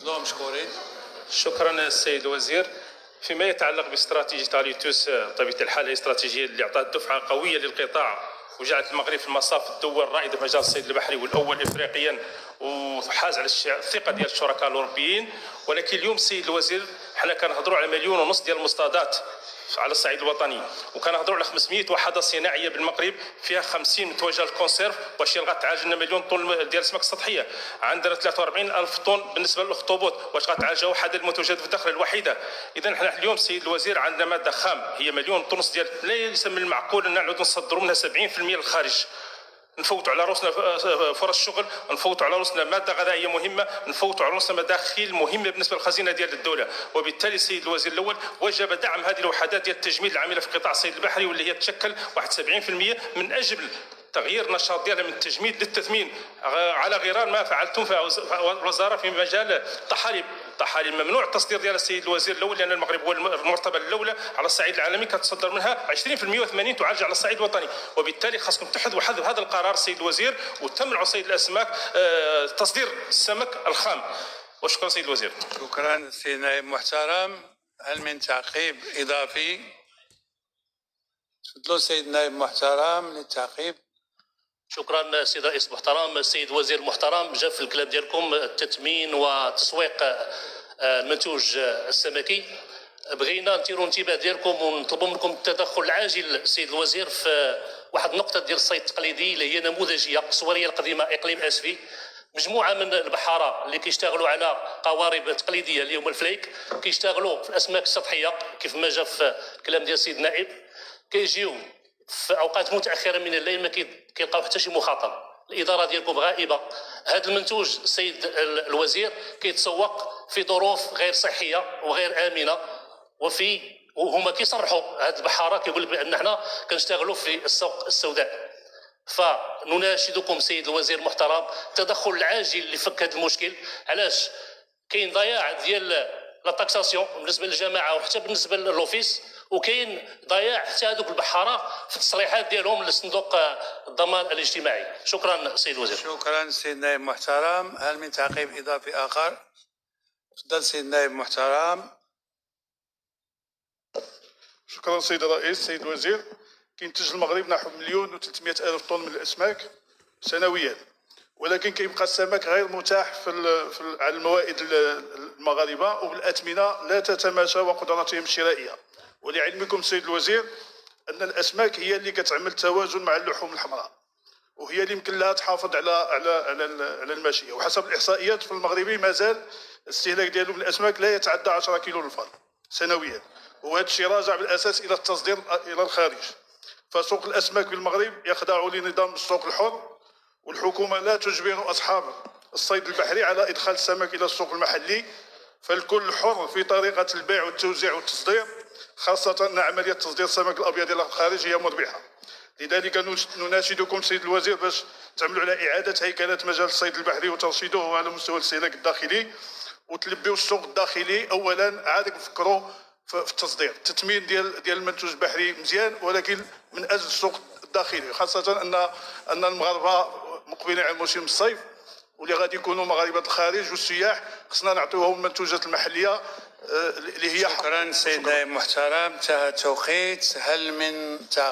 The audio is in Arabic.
كلهم مشكورين. شكرا السيد الوزير. فيما يتعلق باستراتيجية تاليتوس بطبيعة الحال هي استراتيجية اللي أعطت دفعة قوية للقطاع وجعلت المغرب في مصاف الدول الرائدة في مجال الصيد البحري والأول إفريقيا وحاز على الثقة ديال الشركاء الأوروبيين. ولكن اليوم السيد الوزير حنا كنهضروا على 1.5 مليون ديال المصطادات على الصعيد الوطني، وكنهضروا على 500 وحده صناعيه بالمغرب فيها 50 متوجهه للكونسيرف واش غتعالج لنا مليون طن ديال السمك السطحيه. عندنا 43 الف طن بالنسبه للاخطبوط واش غتعالجها وحده المنتوجات في الداخل الوحيده. اذا حنا اليوم السيد الوزير عندنا ماده خام هي 1.5 مليون ديال ليس من المعقول ان نعود نصدروا منها 70% للخارج. نفوتوا على راسنا فرص شغل، نفوتوا على راسنا ماده غذائيه مهمه، نفوتوا على راسنا مداخيل مهمه بالنسبه للخزينه ديال الدوله. وبالتالي السيد الوزير الاول وجب دعم هذه الوحدات ديال التجميد العامله في قطاع الصيد البحري واللي هي تشكل واحد 70% من اجل تغيير النشاط ديالها من التجميد للتثمين على غرار ما فعلتم في الوزاره في مجال الطحالب. الطحالب ممنوع التصدير ديال السيد الوزير الاول لان المغرب هو المرتبه الاولى على الصعيد العالمي كتصدر منها 20% و80 تعالج على الصعيد الوطني. وبالتالي خاصكم تحذوا هذا القرار السيد الوزير وتمنعوا صيد الاسماك تصدير السمك الخام. وشكرا سيد الوزير. شكرا سيد نائب محترم. هل من تعقيب اضافي؟ تفضلوا سيد نائب محترم للتعقيب. شكرا سيد رئيس محترم. السيد الوزير المحترم جاء في الكلام ديالكم التثمين وتسويق المنتوج السمكي. بغينا نديروا انتباه ديالكم ونطلبوا منكم التدخل العاجل السيد الوزير في واحد النقطه ديال الصيد التقليدي اللي هي نموذجيه سوريا القديمه اقليم اسفي. مجموعه من البحاره اللي كيشتغلوا على قوارب تقليديه اليوم الفليك كيشتغلوا في الاسماك السطحيه كيف ما جاء في الكلام ديال السيد النائب كيجيو في اوقات متاخره من الليل ما كيلقاو حتى شي مخاطره. الاداره ديالكم غائبه. هذا المنتوج السيد الوزير كيتسوق في ظروف غير صحيه وغير امنه وهما كيصرحوا هاد البحاره كيقول لك بان حنا كنشتغلوا في السوق السوداء. فنناشدكم سيد الوزير المحترم التدخل العاجل لفك هذا المشكل. علاش كاين ضياع ديال لا تاكساسيون بالنسبه للجماعه وحتى بالنسبه للوفيس، وكاين ضياع حتى هذوك البحاره في التصريحات ديالهم لصندوق الضمان الاجتماعي. شكرا سيد الوزير. شكرا سيد نائب محترم. هل من تعقيب اضافي اخر؟ تفضل سيد نائب محترم. شكرا سيد الرئيس. سيد الوزير، كينتج المغرب نحو 1,300,000 طن من الاسماك سنويا، ولكن كيبقى السمك غير متاح على الموائد المغاربه وبالاثمنه لا تتماشى وقدراتهم الشرائيه. ولعلمكم سيد الوزير ان الاسماك هي اللي كتعمل توازن مع اللحوم الحمراء، وهي اللي يمكن لها تحافظ على الماشيه. وحسب الاحصائيات في المغربي مازال الاستهلاك ديالو من الاسماك لا يتعدى 10 كيلو للفرد سنويا، وهذا الشيء راجع بالاساس الى التصدير الى الخارج. فسوق الاسماك بالمغرب يخضع لنظام السوق الحر، والحكومه لا تجبر اصحاب الصيد البحري على ادخال السمك الى السوق المحلي، فالكل حر في طريقه البيع والتوزيع والتصدير، خاصه ان عمليه تصدير السمك الابيض الى الخارج هي مربحه. لذلك نناشدكم سيد الوزير باش تعملوا على اعاده هيكله مجال الصيد البحري وترشيده على مستوى الاستهلاك الداخلي، وتلبيوا السوق الداخلي اولا. عاد نفكروا في التصدير التثمين ديال المنتوج البحري مزيان، ولكن من اجل السوق الداخلي، خاصه ان المغاربه مقبلين على موسم الصيف واللي غادي يكونوا مغاربه الخارج والسياح، خصنا نعطيوهم المنتوجات المحليه اللي هي. شكرا سيد نائب محترم. انتهى التوقيت. هل من